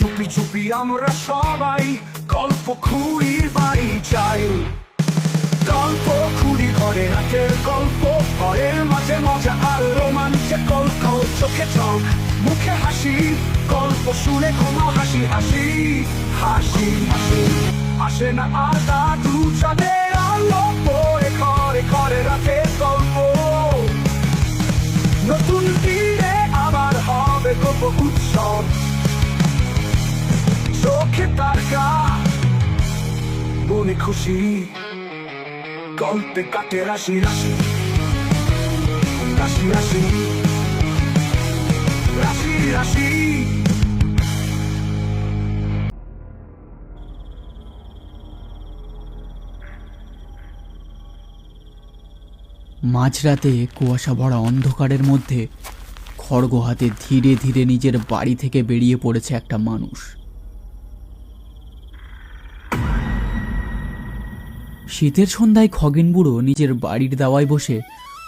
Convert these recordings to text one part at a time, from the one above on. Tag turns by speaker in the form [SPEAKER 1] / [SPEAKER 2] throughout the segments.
[SPEAKER 1] চুপি চুপি আমরা সবাই গল্প খুঁড়ির বাড়ি যাই। গল্প খুঁড়ি ঘরে রাতের গল্প, ঘরের মাঝে মজা আর রোমাঞ্চের গল্প। চোখে চোখ মুখে হাসি, গল্প শুনে কোনো হাসি হাসি হাসি হাসি আসে না আর দাদু চাঁদের আলো পড়ে ঘরে ঘরে রাতের গল্প। নতুন দিনে আবার হবে গল্প উৎসব, চোখে তারকা মনে খুশি, গল্পে কাটে রাশি রাশি রাশি রাশি রাশি রাশি।
[SPEAKER 2] মাঝরাতে কুয়াশা ভরা অন্ধকারের মধ্যে খড়গ হাতে ধীরে ধীরে নিজের বাড়ি থেকে বেরিয়ে পড়েছে একটা মানুষ। শীতের সন্ধ্যায় খগেন বুড়ো নিজের বাড়ির দাওয়ায় বসে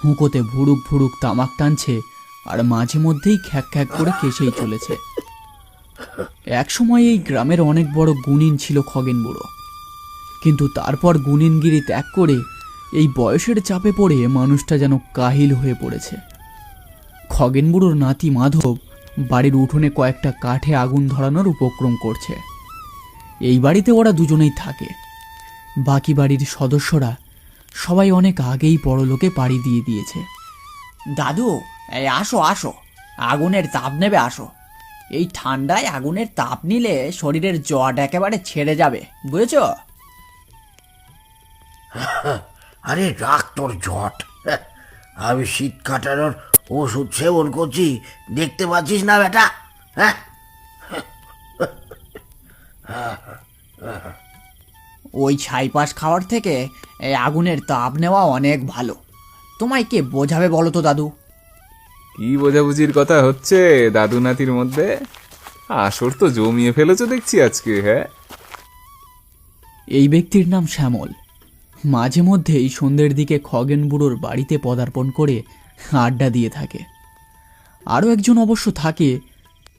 [SPEAKER 2] হুঁকোতে ভুড়ুক ভুড়ুক তামাক টানছে আর মাঝে মধ্যেই খ্যাক খ্যাক করে কেসেই চলেছে। একসময় এই গ্রামের অনেক বড় গুণিন ছিল খগেন বুড়ো, কিন্তু তারপর গুণিনগিরি ত্যাগ করে এই বয়সের চাপে পড়ে মানুষটা যেন কাহিল হয়ে পড়েছে। খগেন বুড়োর নাতি মাধব বাড়ির উঠোনে কয়েকটা কাঠে আগুন ধরানোর উপক্রম করছে। এই বাড়িতে ওরা দুজনেই থাকে, বাকি বাড়ির সদস্যরা সবাই অনেক আগেই পরলোকে পাড়ি দিয়ে দিয়েছে।
[SPEAKER 3] দাদু, এই আসো আসো, আগুনের তাপ নেবে আসো। এই ঠান্ডায় আগুনের তাপ নিলে শরীরের জট একেবারে ছেড়ে যাবে, বুঝেছো?
[SPEAKER 4] আরে রাখ তোর জট, আমি শীত কাটানোর ওষুধ সেবন করছি, দেখতে পাচ্ছিস না বেটা? হ্যাঁ,
[SPEAKER 3] ওই ছাইপাশ খাওয়ার থেকে এই আগুনের তাপ নেওয়া অনেক ভালো। তোমায় কে বোঝাবে বলো তো দাদু?
[SPEAKER 5] কি বোঝাবুঝির কথা হচ্ছে দাদু নাতির মধ্যে? আসর তো জমিয়ে ফেলেছো দেখছি আজকে। হ্যাঁ,
[SPEAKER 2] এই ব্যক্তির নাম শ্যামল। মাঝে মধ্যেই সন্ধ্যের দিকে খগেন বুড়োর বাড়িতে পদার্পণ করে আড্ডা দিয়ে থাকে। আরও একজন অবশ্য থাকে,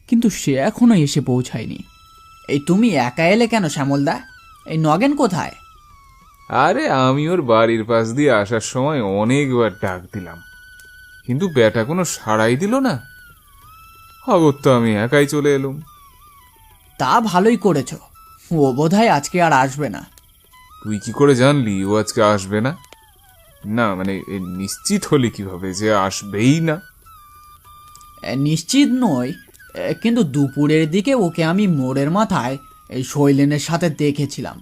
[SPEAKER 2] কিন্তু সে এখনো এসে পৌঁছায়নি।
[SPEAKER 3] এই তুমি একা এলে কেন শ্যামলদা? এই নগেন কোথায়?
[SPEAKER 5] আরে আমি ওর বাড়ির পাশ দিয়ে আসার সময় অনেকবার ডাক দিলাম, কিন্তু বেটা কোনো সাড়াই দিল না। খবর তো আমি একাই চলে এলুম।
[SPEAKER 3] তা ভালোই করেছো, ও বোধহয় আজকে আর আসবে না।
[SPEAKER 5] তুই কি করে জানলি ও আজকে আসবে না? না মানে নিশ্চিত হলি কিভাবে যে আসবেই না?
[SPEAKER 3] নিশ্চিত নই, কিন্তু দুপুরের দিকে ওকে আমি মোড়ের মাথায় এই শৈলেনের সাথে দেখেছিলাম।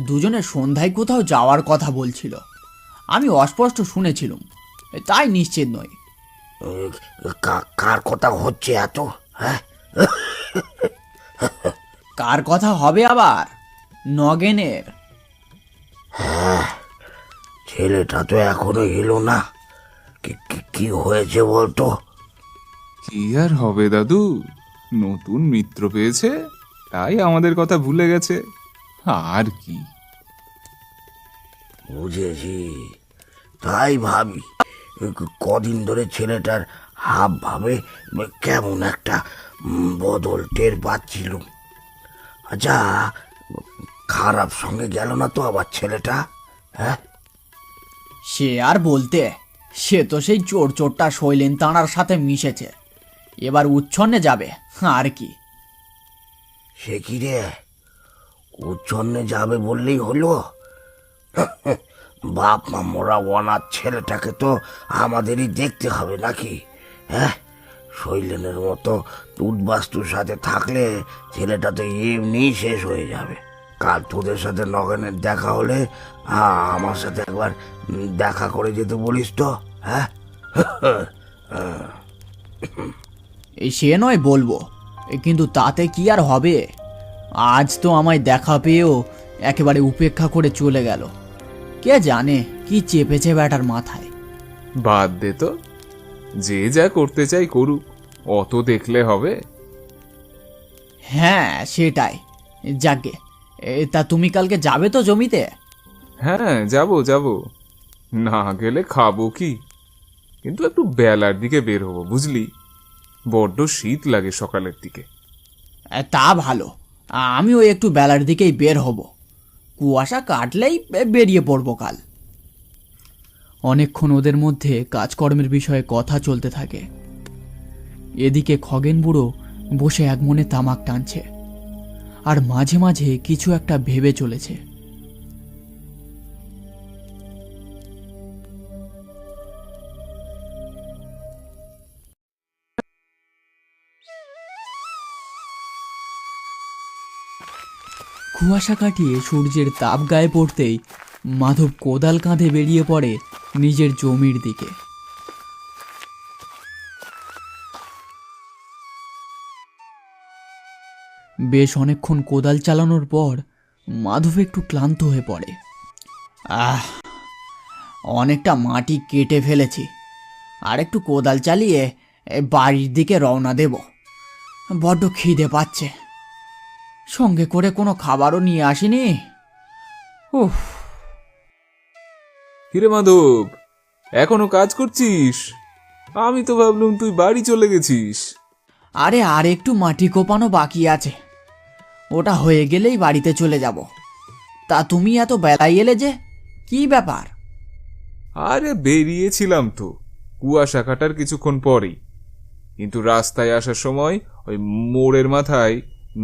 [SPEAKER 3] দুজনে সন্ধ্যায় কোথাও যাওয়ার কথা বলছিল, আমি অস্পষ্ট শুনেছিলাম, তাই নিশ্চিত নই।
[SPEAKER 4] কার কথা হচ্ছে এত? হ্যাঁ,
[SPEAKER 3] কার কথা হবে আবার? নগেনের।
[SPEAKER 4] হ্যাঁ, ছেলেটা তো এখনো এলো না। কি হয়েছে বলতো?
[SPEAKER 5] কি আর হবে দাদু, নতুন মিত্র পেয়েছে তাই আমাদের কথা ভুলে গেছে, আর কি।
[SPEAKER 4] বুঝেছি, তাই ভাবি কদিন ধরে ছেলেটার হাব ভাবে কেমন একটা বদল টের পাচ্ছিল। আচ্ছা, খারাপ সঙ্গে গেল না তো আবার ছেলেটা? হ্যাঁ,
[SPEAKER 3] সে আর বলতে, সে তো সেই চোরটা শৈলেন তাঁর সাথে মিশেছে, এবার উচ্ছন্নে যাবে আর কি।
[SPEAKER 4] সে কি রে, উচ্ছন্নে যাবে বললেই হলো? বাপ মা মোরা অনাথ ছেলেটাকে তো আমাদেরই দেখতে হবে নাকি? হ্যাঁ, শৈলেনের মতো উদ্বাস্তুর সাথে থাকলে ছেলেটা তো এমনি শেষ হয়ে যাবে। কাল তোদের সাথে নগেনের দেখা হলে আমার সাথে একবার দেখা করে যেতে বলিস তো। হ্যাঁ,
[SPEAKER 3] এই সে নয় বলবো, কিন্তু তাতে কি আর হবে? আজ তো আমায় দেখা পেয়েও একেবারে উপেক্ষা করে চলে গেল। কে জানে কি চেপেছে ব্যাটার মাথায়।
[SPEAKER 5] বাদ দে তো, যে যা করতে চাই করুক, অত দেখলে হবে?
[SPEAKER 3] হ্যাঁ সেটাই। যাকে, তা তুমি কালকে যাবে তো জমিতে?
[SPEAKER 5] হ্যাঁ যাব, না গেলে খাবো কি? কিন্তু একটু বেলার দিকে বের হবো বুঝলি, বড্ড শীত লাগে সকালের দিকে।
[SPEAKER 3] তা ভালো, আমিও একটু বেলার দিকেই বের হব। কুয়াশা কাটলেই বেরিয়ে পড়বো কাল।
[SPEAKER 2] অনেকক্ষণ ওদের মধ্যে কাজকর্মের বিষয়ে কথা চলতে থাকে। এদিকে খগেন বুড়ো বসে এক মনে তামাক টানছে আর মাঝে মাঝে কিছু একটা ভেবে চলেছে। কুয়াশা কাটিয়ে সূর্যের তাপ গায়ে পড়তেই মাধব কোদাল কাঁধে বেরিয়ে পড়ে নিজের জমির দিকে। বেশ অনেকক্ষণ কোদাল চালানোর পর মাধব একটু ক্লান্ত হয়ে পড়ে।
[SPEAKER 3] অনেকটা মাটি কেটে ফেলেছি, আর একটু কোদাল চালিয়ে বাড়ির দিকে রওনা দেব। বড্ড খিদে পাচ্ছে, সঙ্গে করে কোনো খাবারও নিয়ে আসিনি। উফ,
[SPEAKER 5] হিরে মাধব, এখনো কাজ করছিস? আমি তো ভাবলুম তুই বাড়ি চলে গেছিস।
[SPEAKER 3] আরে আর একটু মাটি কোপানো বাকি আছে, ওটা হয়ে গেলেই বাড়িতে চলে যাব। তা তুমি এত বেলায় এলে যে, কি ব্যাপার?
[SPEAKER 5] আরে বেরিয়েছিলাম তো কুয়াশা কাটার কিছুক্ষণ পরেই, কিন্তু রাস্তায় আসার সময় ওই মোড়ের মাথায়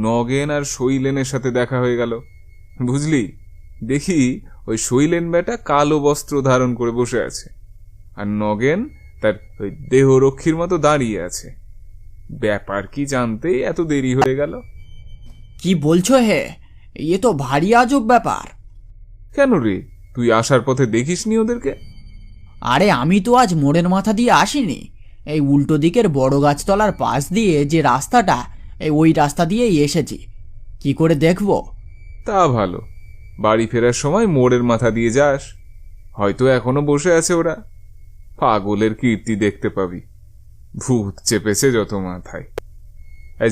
[SPEAKER 5] নগেন আর শৈলেনের সাথে দেখা হয়ে গেল। বুঝলি, দেখি ওই শৈলেন বেটা কালো বস্ত্র ধারণ করে বসে আছে, আর নগেন তার ওই দেহরক্ষীর মতো দাঁড়িয়ে আছে। ব্যাপার কি জানতেই এত দেরি হয়ে গেল।
[SPEAKER 3] কি বলছো হে, এ তো ভারী আজব ব্যাপার।
[SPEAKER 5] কেন রে, তুই আসার পথে দেখিসনি ওদেরকে?
[SPEAKER 3] আরে আমি তো আজ মোড়ের মাথা দিয়ে আসিনি, এই উল্টো দিকের বড় গাছতলার পাশ দিয়ে যে রাস্তাটা, ওই রাস্তা দিয়েই এসেছি। কি করে দেখবো?
[SPEAKER 5] তা ভালো, বাড়ি ফেরার সময় মোড়ের মাথা দিয়ে যাস, হয়তো এখনো বসে আছে ওরা। পাগলের কীর্তি দেখতে পাবি, ভূত চেপেছে যত মাথায়।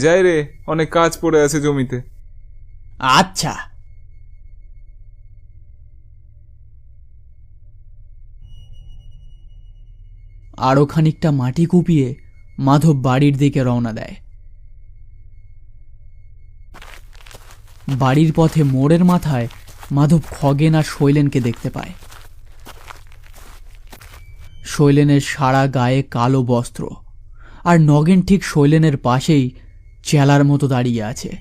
[SPEAKER 5] যাই রে, অনেক কাজ পড়ে আছে জমিতে।
[SPEAKER 3] আচ্ছা।
[SPEAKER 2] আরও খানিকটা মাটি কুপিয়ে মাধব বাড়ির দিকে রওনা দেয়। বাড়ির পথে মোড়ের মাথায় মাধব খগেন আর শৈলেনকে দেখতে পায়। শৈলেনের সারা গায়ে কালো বস্ত্র, আর নগেন ঠিক শৈলেনের পাশেই চেলার মতো দাঁড়িয়ে আছে।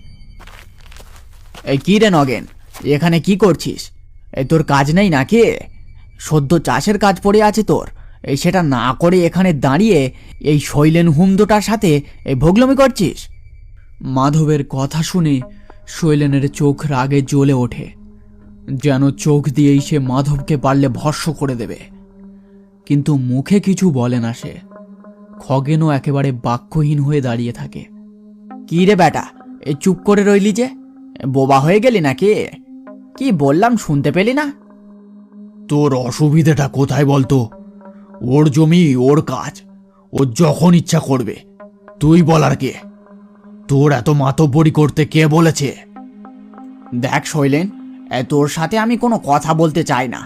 [SPEAKER 3] এই কি রে নগেন, এখানে কি করছিস? তোর কাজ নেই নাকি? সদ্য চাষের কাজ পড়ে আছে তোর, সেটা না করে এখানে দাঁড়িয়ে এই শৈলেন হুমদোটার সাথে ভোগলমি করছিস?
[SPEAKER 2] মাধবের কথা শুনে শৈলেনের চোখ রাগে জ্বলে ওঠে, যেন চোখ দিয়েই সে মাধবকে পারলে ভস্ম করে দেবে। কিন্তু মুখে কিছু বলে না সে। খগেনও একেবারে বাক্যহীন হয়ে দাঁড়িয়ে থাকে।
[SPEAKER 3] কি রে বেটা, চুপ করে রইলি যে? বোবা হয়ে গেলি নাকি? কি বললাম শুনতে পেলি না?
[SPEAKER 1] তোর অসুবিধাটা কোথায় বলতো? ওর জমি, ওর কাজ, ও যখন ইচ্ছা করবে। তুই বলার কে? তোর এত মাতব্বরি করতে কে বলেছে?
[SPEAKER 3] দেখ শৈলেন, তোর সাথে আমি কোনো কথা বলতে চাই না।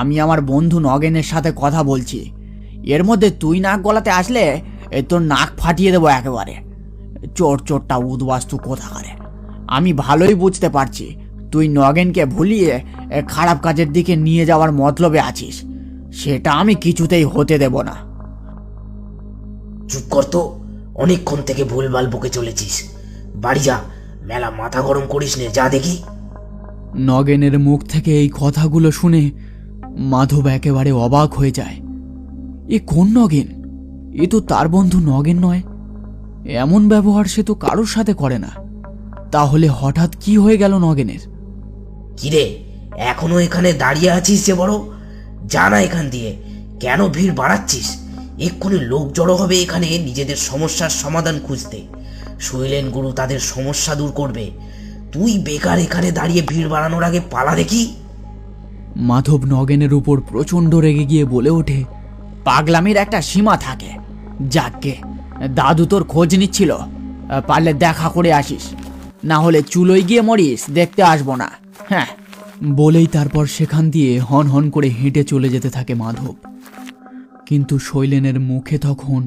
[SPEAKER 3] আমি আমার বন্ধু নগেনের সাথে কথা বলছি। এর মধ্যে তুই নাক গলাতে আসলে তোর নাক ফাটিয়ে দেবো একেবারে। চোরটা উদ্বাস্তু কোথাকারে। আমি ভালোই বুঝতে পারছি তুই নগেনকে ভুলিয়ে খারাপ কাজের দিকে নিয়ে যাওয়ার মতলবে আছিস। সেটা আমি কিছুতেই হতে দেব না।
[SPEAKER 4] চুপ কর তো, অনেকক্ষণ থেকে ভুলভাল বকে চলেছিস। বাড়ি যা, মেলা মাথা গরম করিস নে, যা দেখি।
[SPEAKER 2] নগেনের মুখ থেকে এই কথাগুলো শুনে মাধব একেবারে অবাক হয়ে যায়। এ কোন নগেন? এ তো তার বন্ধু নগেন নয়। এমন ব্যবহার সে তো কারোর সাথে করে না। তাহলে হঠাৎ কি হয়ে গেল নগেনের?
[SPEAKER 4] কিরে, এখনো এখানে দাঁড়িয়ে আছিস যে বড়? যা না এখান দিয়ে, কেন ভিড় বাড়াচ্ছিস? এক্ষুনি লোক জড়ো হবে এখানে নিজেদের সমস্যার সমাধান খুঁজতে। শৈলেন গুরু তাদের সমস্যা দূর করবে। তুই বেকার এখানে দাঁড়িয়ে ভিড় বাড়ানোর আগে পালা দেখি।
[SPEAKER 2] মাধব নগেনের উপর প্রচণ্ড রেগে গিয়ে বলে ওঠে,
[SPEAKER 3] পাগলামির একটা সীমা থাকে। যাকগে, দাদু তোর খোঁজ নিচ্ছিল, পারলে দেখা করে আসিস, না হলে চুলোয় গিয়ে মরিস, দেখতে আসবো না। হ্যাঁ।
[SPEAKER 2] বলেই তারপর সেখান দিয়ে হন হন করে হেঁটে চলে যেতে থাকে মাধব। কিন্তু শৈলেনের মুখে তখন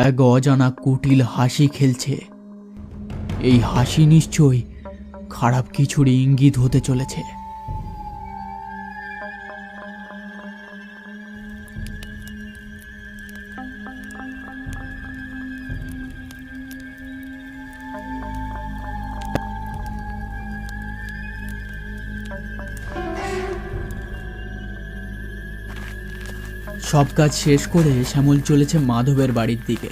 [SPEAKER 2] এক অজানা কুটিল হাসি খেলছে। এই হাসি নিশ্চয়ই খারাপ কিছুর ইঙ্গিত হতে চলেছে। সব কাজ শেষ করে শ্যামল চলেছে মাধবের বাড়ির দিকে।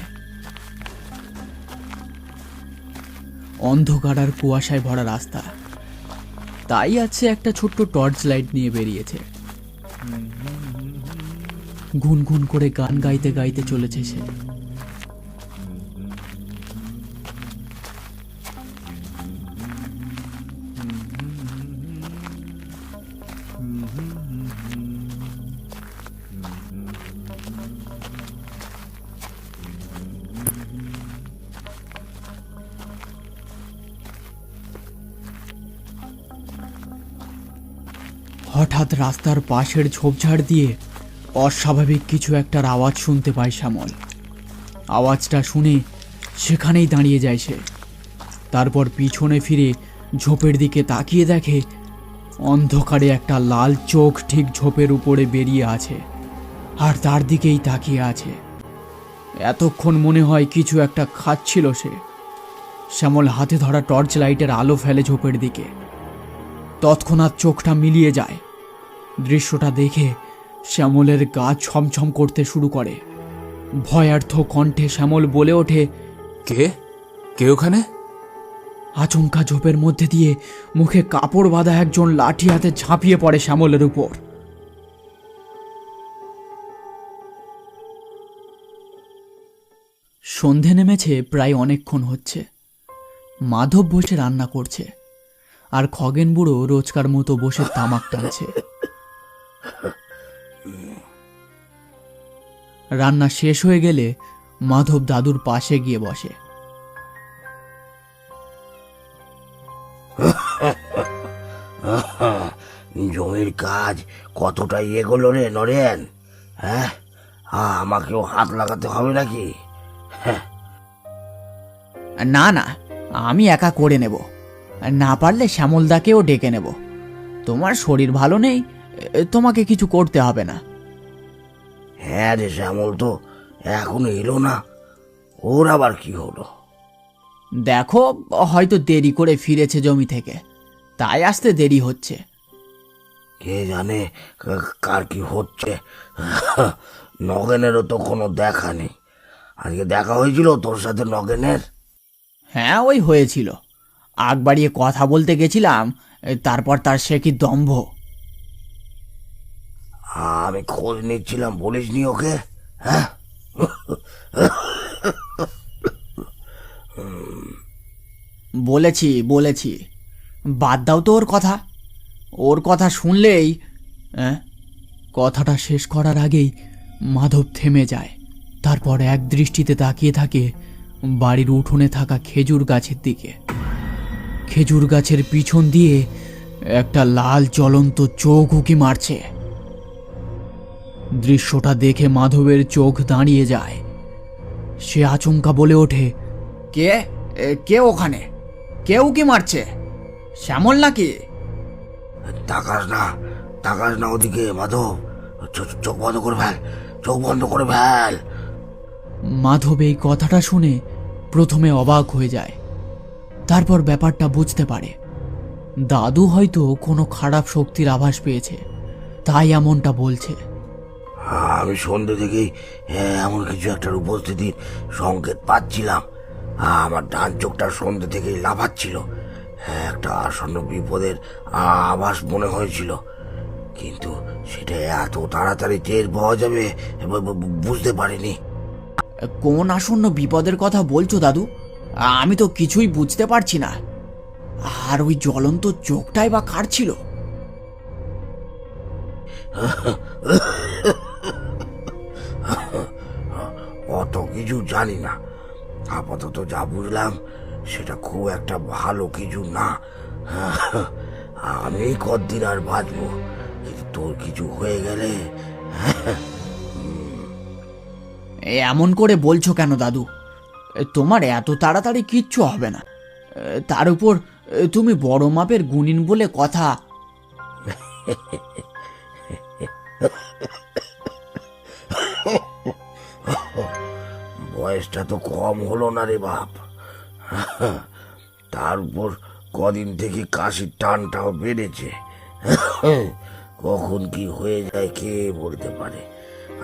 [SPEAKER 2] অন্ধকার আর কুয়াশায় ভরা রাস্তা, তাই আছে একটা ছোট্ট টর্চ লাইট নিয়ে বেরিয়েছে। গুনগুন করে গান গাইতে গাইতে চলেছে সে। হঠাৎ রাস্তার পাশের ঝোপঝাড় দিয়ে অস্বাভাবিক কিছু একটার আওয়াজ শুনতে পায় শ্যামল। আওয়াজটা শুনে সেখানেই দাঁড়িয়ে যায় সে। তারপর পিছনে ফিরে ঝোপের দিকে তাকিয়ে দেখে অন্ধকারে একটা লাল চোখ ঠিক ঝোপের উপরে বেরিয়ে আছে, আর তার দিকেই তাকিয়ে আছে। এতক্ষণ মনে হয় কিছু একটা খাচ্ছিল সে। শ্যামল হাতে ধরা টর্চ লাইটের আলো ফেলে ঝোপের দিকে। তৎক্ষণাৎ চোখটা মিলিয়ে যায়। দৃশ্যটা দেখে শ্যামলের গা ছমছম করতে শুরু করে। ভয়ার্থ কণ্ঠে শ্যামল বলে ওঠে,
[SPEAKER 5] কে কে ওখানে?
[SPEAKER 2] আচমকা ঝোপের মধ্যে দিয়ে মুখে কাপড় বাঁধা একজন লাঠি হাতে ঝাঁপিয়ে পড়ে শ্যামলের উপর। সন্ধে নেমেছে, প্রায় অনেকক্ষণ হচ্ছে। মাধব বসে রান্না করছে, আর খগেন বুড়ো রোজকার মতো বসে তামাক টানছে। রান্না শেষ হয়ে গেলে মাধব দাদুর পাশে গিয়ে বসে।
[SPEAKER 4] জমির কাজ কতটা এগোলো রে নরেন? হ্যাঁ, আমাকেও হাত লাগাতে হবে নাকি?
[SPEAKER 3] না না, আমি একা করে নেব। না পারলে শ্যামলদাকেও ডেকে নেব। তোমার শরীর ভালো নেই, তোমাকে কিছু করতে হবে না।
[SPEAKER 4] হ্যাঁ রে, শ্যামল তো এখনো এলো না, ওর আবার কি হলো?
[SPEAKER 3] দেখো, হয়তো দেরি করে ফিরেছে জমি থেকে, তাই আসতে দেরি হচ্ছে।
[SPEAKER 4] কে জানে কার কি হচ্ছে। নগেনেরও তো কোনো দেখা নেই। আজকে দেখা হয়েছিল তোর সাথে নগেনের?
[SPEAKER 3] হ্যাঁ, ওই হয়েছিল। আগ বাড়িয়ে কথা বলতে গেছিলাম, তারপর তার সে কি দম্ভ।
[SPEAKER 4] আমি খোঁজ নিচ্ছিলাম, বলিসনি ওকে? হ্যাঁ,
[SPEAKER 3] বলেছি বলেছি, বাদ দাও তো ওর কথা। ওর কথা শুনলেই
[SPEAKER 2] কথাটা শেষ করার আগেই মাধব থেমে যায়। তারপর এক দৃষ্টিতে তাকিয়ে থাকে বাড়ির উঠোনে থাকা খেজুর গাছের দিকে। খেজুর গাছের পিছন দিয়ে একটা লাল জ্বলন্ত চোখ উঁকি মারছে। দৃশ্যটা দেখে মাধবের চোখ দাঁড়িয়ে যায়। সে আচমকা বলে ওঠে,
[SPEAKER 3] কে কে ওখানে? কেউ কি মারছে? শ্যামল নাকি?
[SPEAKER 4] তাকাস না ওদিকে মাধব। চোখ বন্ধ করে ফেল, চোখ বন্ধ করে ফেল।
[SPEAKER 2] মাধব এই কথাটা শুনে প্রথমে অবাক হয়ে যায়, তারপর ব্যাপারটা বুঝতে পারে। দাদু হয়তো কোনো খারাপ শক্তির আভাস পেয়েছে, তাই এমনটা বলছে।
[SPEAKER 4] আমি সন্ধ্যে থেকেই এমন কিছু একটার উপস্থিতির সংকেত পাচ্ছিলাম। আমার ডান চোখটা সন্ধ্যে থেকেই লাফাচ্ছিল। একটা আসন্ন বিপদের আভাস মনে হয়েছিল, কিন্তু সেটা এত তাড়াতাড়ি টের পাওয়া যাবে বুঝতে পারিনি।
[SPEAKER 3] কোন আসন্ন বিপদের কথা বলছো দাদু? আমি তো কিছুই বুঝতে পারছি না। আর ওই জ্বলন্ত চোখটাই বা কার ছিল?
[SPEAKER 4] অত কিছু জানি না, আপাতত যা বুঝলাম সেটা খুব একটা ভালো কিছু না। আমি কতদিন আর বাঁচবো, কিন্তু তোর কিছু হয়ে গেলে।
[SPEAKER 3] এমন করে বলছো কেন দাদু? তোমার এত তাড়াতাড়ি কিচ্ছু হবে না। তার উপর তুমি বড় মাপের গুণিন বলে কথা।
[SPEAKER 4] বয়সটা তো কম হলো না রে বাপ। তার উপর কদিন থেকে কাশির টানটাও বেড়েছে। কখন কি হয়ে যায় কে বলতে পারে।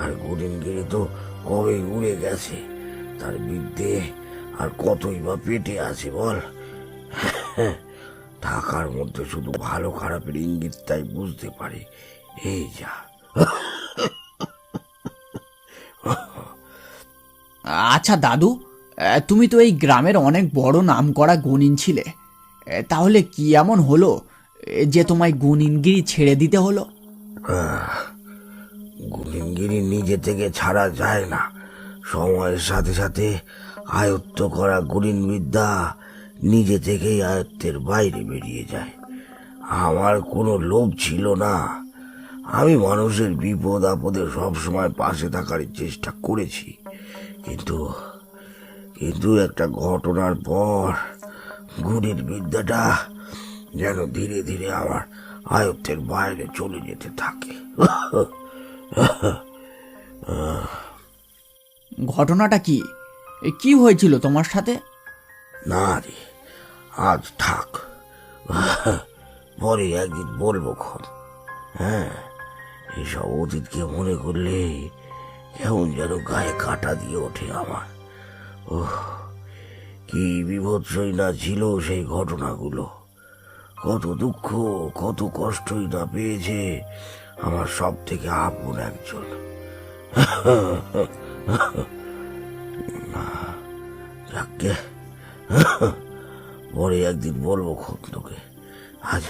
[SPEAKER 4] আর গুণিনগিরি তো কবে উড়ে গেছে, তার বিদ্যে আর কতই বা পেটে আছে বল। ঢাকার মধ্যে শুধু ভালো খারাপের ইঙ্গিতটাই বুঝতে পারে, এই যা।
[SPEAKER 3] আচ্ছা দাদু, তুমি তো এই গ্রামের অনেক বড় নামকরা গুণিন ছিলে, তাহলে কি এমন হলো যে তোমায় গুণিনগিরি ছেড়ে দিতে হলো?
[SPEAKER 4] গুণিনগিরি নিজে থেকে ছাড়া যায় না, সময়ের সাথে সাথে আয়ত্ত করা গুণিন বিদ্যা নিজে থেকেই আয়ত্তের বাইরে বেরিয়ে যায়। আমার কোনো লোভ ছিল না, আমি মানুষের বিপদ আপদে সবসময় পাশে থাকার চেষ্টা করেছি, কিন্তু কিন্তু একটা ঘটনার পর গুণিন বিদ্যাটা যেন ধীরে ধীরে আমার আয়ত্তের বাইরে চলে যেতে থাকে।
[SPEAKER 3] ঘটনাটা কি? কি হয়েছিল তোমার সাথে?
[SPEAKER 4] না রে, আজ থাক, পরে একদিন বলবো খন। হ্যাঁ, এসব অতীতকে মনে করলে কেমন যেন গায়ে কাটা দিয়ে ওঠে আমার। ওহ, কি বিভৎসই না ছিল সেই ঘটনাগুলো, কত দুঃখ কত কষ্টই না পেয়েছে আমার সব থেকে আপন একজন। যাকে পরে একদিন বলবো খন তোকে, আজ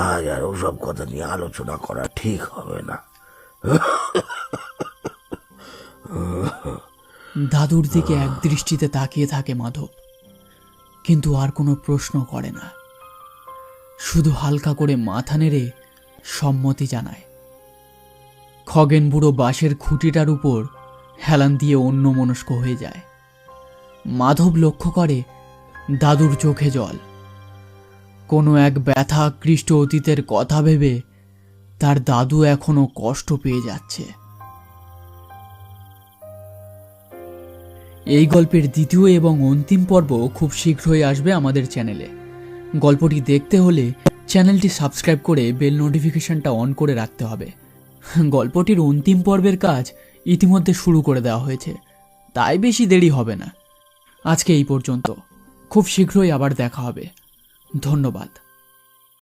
[SPEAKER 4] আজ আর ওসব কথা নিয়ে আলোচনা করা ঠিক হবে না।
[SPEAKER 2] দাদুর দিকে এক দৃষ্টিতে তাকিয়ে থাকে মাধব, কিন্তু আর কোনো প্রশ্ন করে না, শুধু হালকা করে মাথা নেড়ে সম্মতি জানায়। খগেন বুড়ো বাঁশের খুঁটিটার উপর হেলান দিয়ে অন্যমনস্ক হয়ে যায়। মাধব লক্ষ্য করে দাদুর চোখে জল, কোনো এক ব্যথাকৃষ্ট অতীতের কথা ভেবে তার দাদু এখনো কষ্ট পেয়ে যাচ্ছে। এই গল্পের দ্বিতীয় এবং অন্তিম পর্ব খুব শীঘ্রই আসবে আমাদের চ্যানেলে। গল্পটি দেখতে হলে চ্যানেলটি সাবস্ক্রাইব করে বেল নোটিফিকেশনটা অন করে রাখতে হবে। গল্পটির অন্তিম পর্বের কাজ ইতিমধ্যে শুরু করে দেওয়া হয়েছে, তাই বেশি দেরি হবে না। আজকে এই পর্যন্ত, খুব শীঘ্রই আবার দেখা হবে। ধন্যবাদ।